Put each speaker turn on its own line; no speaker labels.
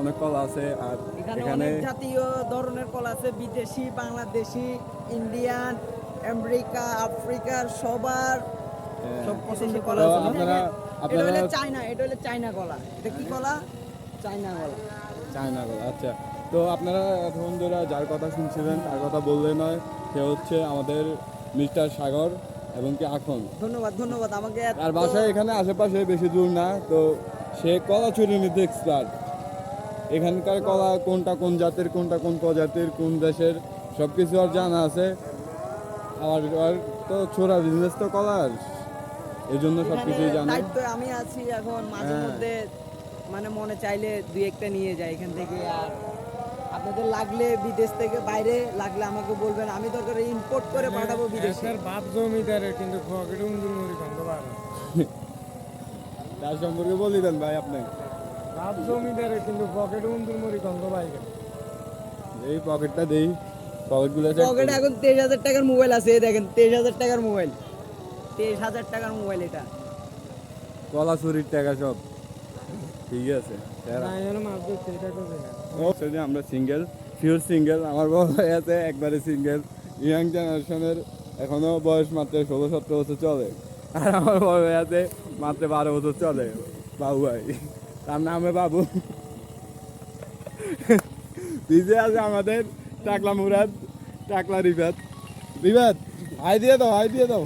অনেক কলা আছে। আর
এখানে
এখানে
অনেক জাতীয় ধরনের কলা আছে, বিদেশি, বাংলাদেশি, ইন্ডিয়ান, আমেরিকা, আফ্রিকার সবার সব পছন্দের কলা
তো
আছে।
আপনারা
এটা হলো চায়না, এটা হলো চায়না কলা। এটা কি কলা? চায়না কলা।
চায়না কলা, আচ্ছা। তো আপনারা এতক্ষণ ধরে যার কথা শুনছিলেন তার কথা বললে নয়, সে হচ্ছে আমাদের মিস্টার সাগর এবং কি আখন।
ধন্যবাদ ধন্যবাদ আমাকে
আর বাসায় এখানে আশেপাশে বেশি দূর না, তো সে কলা চুরি নিতে এক্সপার্ট। এখানকার কলা কোনটা কোন জাতের, কোনটা কোন প্রজাতির, কোন দেশের, সব কিছু আর জানা আছে। আর তো ছোড়া বিজনেস তো কলার, এই জন্য সব কিছুই জানে।
দায়িত্ব আমি আছি এখন, মাঝে মধ্যে মানে মনে চাইলে দুই একটা নিয়ে যাই এখান থেকে। আর আপনাদের লাগলে বিদেশ থেকে বাইরে লাগলে আমাকে বলবেন, আমি দরকার ইম্পোর্ট করে পাঠাবো বিদেশে।
বাপ জমিদারের কিন্তু পকেটে উন্দুর মুড়ি গন্ধ বার
তার সম্পর্কে বলি দেন ভাই আপনি।
বাপ জমিদারের কিন্তু পকেটে উন্দুর মুড়ি গন্ধ পাই গেল।
এই পকেটটা দেই, পকেটগুলো
পকেটে এখন 23,000 টাকার মোবাইল আছে, এই দেখেন 23,000 টাকার মোবাইল, 23,000 টাকার মোবাইল এটা।
কলা চুরির টাকা সব ঠিক আছে।
মাছ ধরছে এটা করবে না।
ও সেটা আমরা সিঙ্গেল, পিওর সিঙ্গেল। আমার বড় ভাই আছে একবারে সিঙ্গেল, ইয়াং জেনারেশনের, এখনো বয়স মাত্র 16-17 বছর চলে। আর আমার বড় ভাই আছে মাত্র 12 বছর চলে, বাবু ভাই, তার নামে বাবু। ডিজে আছে আমাদের টাকলা মুরাদ, টাকলা রিফাত। রিফাত হাই দিয়ে দাও, হাই দিয়ে দাও।